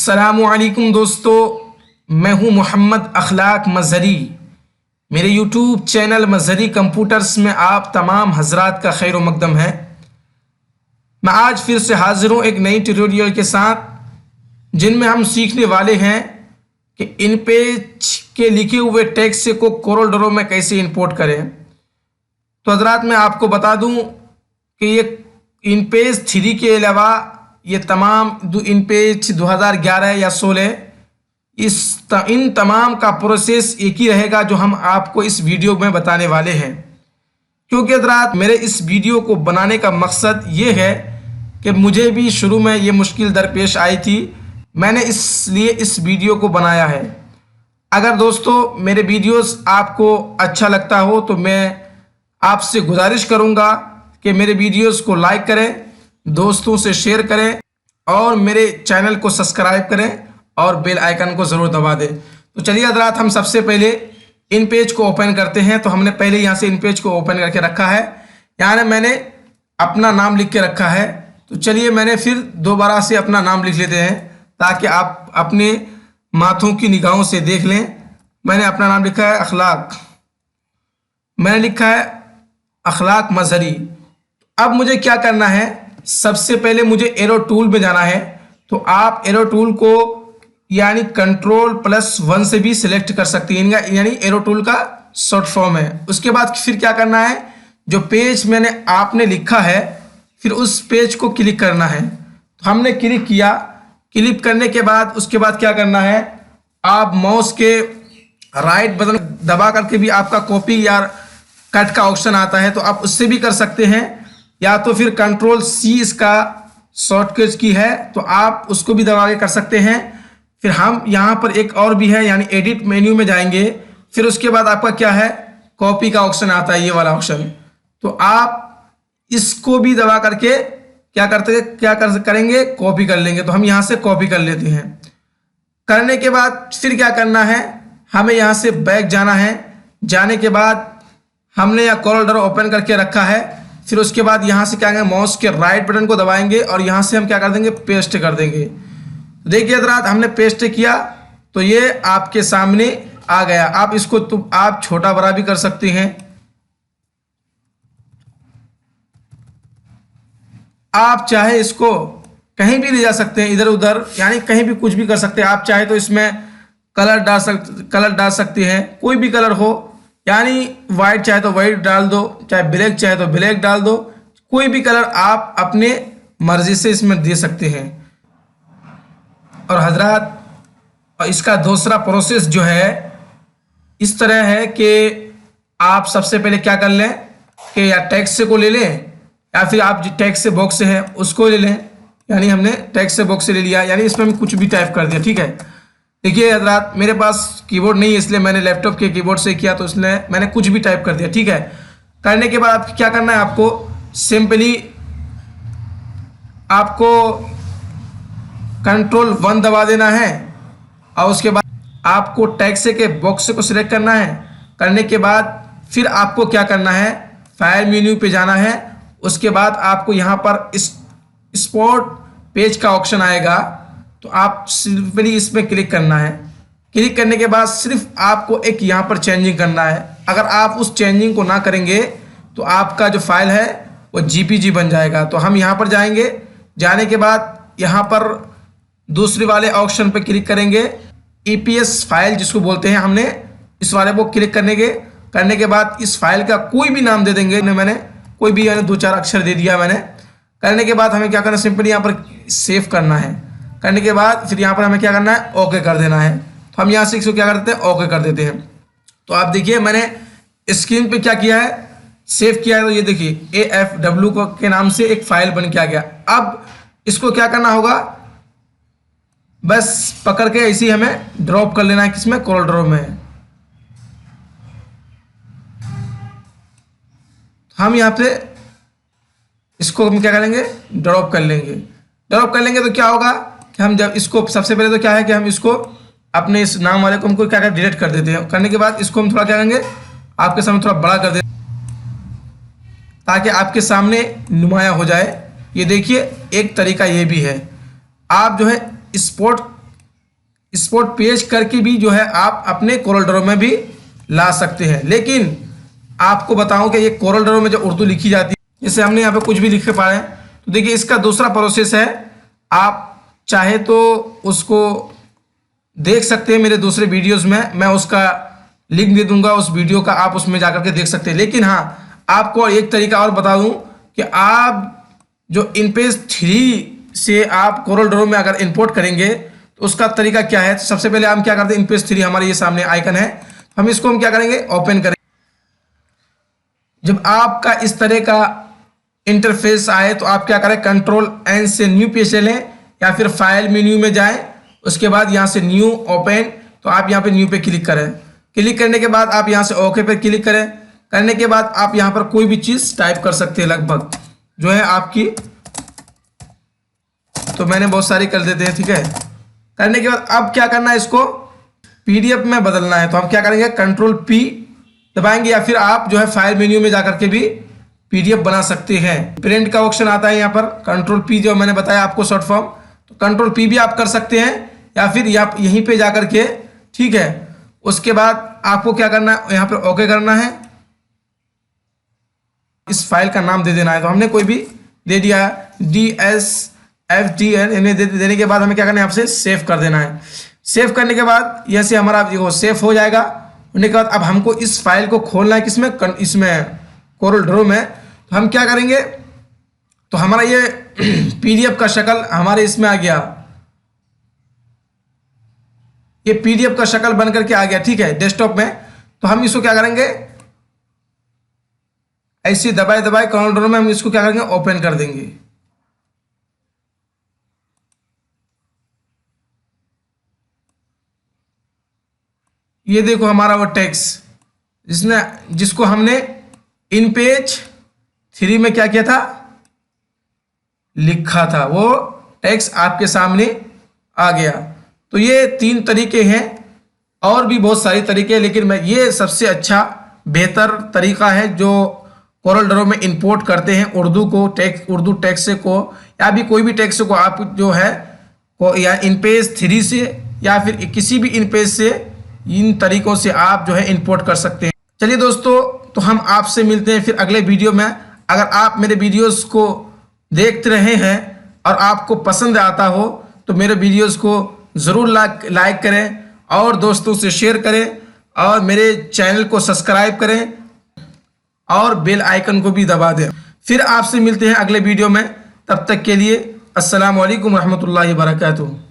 अस्सलामुअलैकुम दोस्तों, मैं हूं मोहम्मद अखलाक मजहरी। मेरे यूट्यूब चैनल मजहरी कंप्यूटर्स में आप तमाम हजरात का खैर मकदम है। मैं आज फिर से हाजिर हूं एक नई ट्यूटोरियल के साथ, जिनमें हम सीखने वाले हैं कि इन पेज के लिखे हुए टेक्स्ट को कोरल ड्रॉ में कैसे इंपोर्ट करें। तो हजरात, मैं आपको बता दूं कि ये इन पेज 3 के अलावा ये तमाम इन पेज 2011 या 16 इन तमाम का प्रोसेस एक ही रहेगा जो हम आपको इस वीडियो में बताने वाले हैं। क्योंकि हजरात, मेरे इस वीडियो को बनाने का मकसद ये है कि मुझे भी शुरू में ये मुश्किल दरपेश आई थी, मैंने इसलिए इस वीडियो को बनाया है। अगर दोस्तों मेरे वीडियोस आपको अच्छा लगता हो तो मैं आपसे गुजारिश करूँगा कि मेरे वीडियोस को लाइक करें, दोस्तों से शेयर करें और मेरे चैनल को सब्सक्राइब करें और बेल आइकन को ज़रूर दबा दें। तो चलिए हजरात, हम सबसे पहले इन पेज को ओपन करते हैं। तो हमने पहले यहाँ से इन पेज को ओपन करके रखा है, यहाँ मैंने अपना नाम लिख के रखा है। तो चलिए मैंने फिर दोबारा से अपना नाम लिख लेते हैं ताकि आप अपने माथों की निगाहों से देख लें। मैंने अपना नाम लिखा है अखलाक, मैंने लिखा है अखलाक मजहरी। अब मुझे क्या करना है, सबसे पहले मुझे एरो टूल में जाना है। तो आप एरो टूल को यानी Ctrl+1 से भी सिलेक्ट कर सकते हैं, यानी एरो टूल का शॉर्ट फॉर्म है। उसके बाद फिर क्या करना है, जो पेज मैंने आपने लिखा है फिर उस पेज को क्लिक करना है। तो हमने क्लिक किया, क्लिक करने के बाद उसके बाद क्या करना है, आप माउस के राइट बटन दबा करके भी आपका कॉपी या कट का ऑप्शन आता है, तो आप उससे भी कर सकते हैं, या तो फिर Ctrl+C इसका शॉर्टकट की है तो आप उसको भी दबा के कर सकते हैं। फिर हम यहाँ पर एक और भी है, यानी एडिट मेन्यू में जाएंगे। फिर उसके बाद आपका क्या है, कॉपी का ऑप्शन आता है, ये वाला ऑप्शन। तो आप इसको भी दबा करके करेंगे, कॉपी कर लेंगे। तो हम यहाँ से कॉपी कर लेते हैं। करने के बाद फिर क्या करना है, हमें यहाँ से बैक जाना है। जाने के बाद हमने यहाँ कोरल ड्रॉ ओपन करके रखा है। फिर उसके बाद यहाँ से क्या करेंगे, माउस के राइट बटन को दबाएंगे और यहाँ से हम क्या कर देंगे, पेस्ट कर देंगे। देखिए हजरात, हमने पेस्ट किया तो ये आपके सामने आ गया। आप इसको आप छोटा बड़ा भी कर सकते हैं। आप चाहे इसको कहीं भी ले जा सकते हैं, इधर उधर, यानी कहीं भी कुछ भी कर सकते हैं। आप चाहे तो इसमें कलर डाल सकते हैं, कोई भी कलर हो, यानी वाइट चाहे तो वाइट डाल दो, चाहे ब्लैक चाहे तो ब्लैक डाल दो। कोई भी कलर आप अपने मर्जी से इसमें दे सकते हैं। और हजरात, इसका दूसरा प्रोसेस जो है इस तरह है कि आप सबसे पहले क्या कर लें कि या टेक्स्ट से को ले लें, या फिर आप जो टेक्स्ट से बॉक्स से है उसको ले लें। यानी हमने टेक्स्ट से बॉक्स से ले लिया, यानी इसमें हम कुछ भी टाइप कर दिया। ठीक है, देखिए हजरात, मेरे पास कीबोर्ड नहीं है इसलिए मैंने लैपटॉप के कीबोर्ड से किया, तो इसलिए मैंने कुछ भी टाइप कर दिया। ठीक है, करने के बाद क्या करना है, आपको सिंपली आपको Ctrl+1 दबा देना है और उसके बाद आपको टेक्स्ट के बॉक्स को सिलेक्ट करना है। करने के बाद फिर आपको क्या करना है, फाइल मेन्यू पे जाना है। उसके बाद आपको यहाँ पर एक्सपोर्ट पेज का ऑप्शन आएगा, तो आप सिंपली इसमें क्लिक करना है। क्लिक करने के बाद सिर्फ आपको एक यहाँ पर चेंजिंग करना है। अगर आप उस चेंजिंग को ना करेंगे तो आपका जो फाइल है वो JPG बन जाएगा। तो हम यहाँ पर जाएंगे, जाने के बाद यहाँ पर दूसरे वाले ऑप्शन पर क्लिक करेंगे, EPS फाइल जिसको बोलते हैं, हमने इस वाले को क्लिक करने के बाद इस फाइल का कोई भी नाम दे देंगे। मैंने कोई भी यानी 2-4 अक्षर दे दिया मैंने। करने के बाद हमें क्या करना है, सिंपली यहाँ पर सेव करना है। करने के बाद फिर यहाँ पर हमें क्या करना है, ओके कर देना है। तो हम यहाँ से इसको क्या करते हैं, ओके कर देते हैं। तो आप देखिए मैंने स्क्रीन पे क्या किया है, सेव किया है। तो ये देखिए AFW के नाम से एक फाइल बन के आ गया। अब इसको क्या करना होगा, बस पकड़ के ऐसे ही हमें ड्रॉप कर लेना है, किसमें, कोरल ड्रॉ में। हम यहाँ पे इसको हम क्या करेंगे, ड्रॉप कर लेंगे। ड्रॉप कर लेंगे तो क्या होगा कि हम जब इसको सबसे पहले तो क्या है कि हम इसको अपने इस नाम वाले को हमको क्या कर डिलीट कर देते हैं। करने के बाद इसको हम थोड़ा क्या करेंगे, आपके सामने थोड़ा बड़ा कर दें ताकि आपके सामने नुमाया हो जाए। ये देखिए, एक तरीका ये भी है। आप जो है एक्सपोर्ट एक्सपोर्ट पेज करके भी जो है आप अपने कोरल ड्रॉ में भी ला सकते हैं। लेकिन आपको बताऊं कि ये कोरल ड्रॉ में जो उर्दू लिखी जाती है, जैसे हमने यहाँ पे कुछ भी लिख पा रहे हैं, तो देखिए इसका दूसरा प्रोसेस है। आप चाहे तो उसको देख सकते हैं मेरे दूसरे वीडियोस में, मैं उसका लिंक दे दूंगा उस वीडियो का, आप उसमें जाकर के देख सकते हैं। लेकिन हाँ, आपको एक तरीका और बता दूं कि आप जो इनपेज 3 से आप कोरल ड्रॉ में अगर इंपोर्ट करेंगे तो उसका तरीका क्या है। तो सबसे पहले हम क्या करते हैं, इनपेज 3 हमारे ये सामने आइकन है, हम इसको हम क्या करेंगे, ओपन करेंगे। जब आपका इस तरह का इंटरफेस आए तो आप क्या करें, Ctrl+N से न्यू पेज ले लें या फिर फाइल मेन्यू में जाएं, उसके बाद यहाँ से न्यू ओपन, तो आप यहाँ पे न्यू पे क्लिक करें। क्लिक करने के बाद आप यहाँ से ओके पे क्लिक करें। करने के बाद आप यहाँ पर कोई भी चीज़ टाइप कर सकते हैं, लगभग जो है आपकी, तो मैंने बहुत सारी कर देते हैं, ठीक है। करने के बाद अब क्या करना है, इसको PDF में बदलना है, तो हम क्या करेंगे, Ctrl+P दबाएंगे या फिर आप जो है फाइल मेन्यू में जाकर के भी PDF बना सकते हैं। प्रिंट का ऑप्शन आता है यहाँ पर, Ctrl+P जो मैंने बताया आपको शॉर्ट फॉर्म, तो Ctrl+P भी आप कर सकते हैं या फिर यहीं पे जाकर के, ठीक है। उसके बाद आपको क्या करना है, यहाँ पर ओके करना है, इस फाइल का नाम दे देना है, तो हमने कोई भी दे दिया DSFDN, देने के बाद हमें क्या करना है, आपसे सेव कर देना है। सेव करने के बाद यह से हमारा वो सेव हो जाएगा। होने के बाद अब हमको इस फाइल को खोलना है, किसमें, इसमें कोरल ड्रॉ में। तो हम क्या करेंगे, तो हमारा ये PDF का शक्ल हमारे इसमें आ गया, ये PDF का शक्ल बन करके आ गया, ठीक है, डेस्कटॉप में। तो हम इसको क्या करेंगे, ऐसे दबाए दबाए कोरल ड्रॉ में हम इसको क्या करेंगे, ओपन कर देंगे। ये देखो हमारा वो टेक्स्ट जिसको हमने इनपेज 3 में क्या किया था, लिखा था, वो टेक्स्ट आपके सामने आ गया। तो ये 3 तरीके हैं, और भी बहुत सारे तरीके हैं, लेकिन मैं ये सबसे अच्छा बेहतर तरीका है जो कोरल ड्रॉ में इंपोर्ट करते हैं उर्दू को, उर्दू टेक्स्ट को या भी कोई भी टेक्स्ट को आप जो है या इनपेज 3 से या फिर किसी भी इनपेज से, इन तरीकों से आप जो है इंपोर्ट कर सकते हैं। चलिए दोस्तों, तो हम आपसे मिलते हैं फिर अगले वीडियो में। अगर आप मेरे वीडियोस को देखते रहे हैं और आपको पसंद आता हो तो मेरे वीडियोस को ज़रूर लाइक करें और दोस्तों से शेयर करें और मेरे चैनल को सब्सक्राइब करें और बेल आइकन को भी दबा दें। फिर आपसे मिलते हैं अगले वीडियो में, तब तक के लिए अस्सलाम वालेकुम रहमतुल्लाहि व बरकातुहू।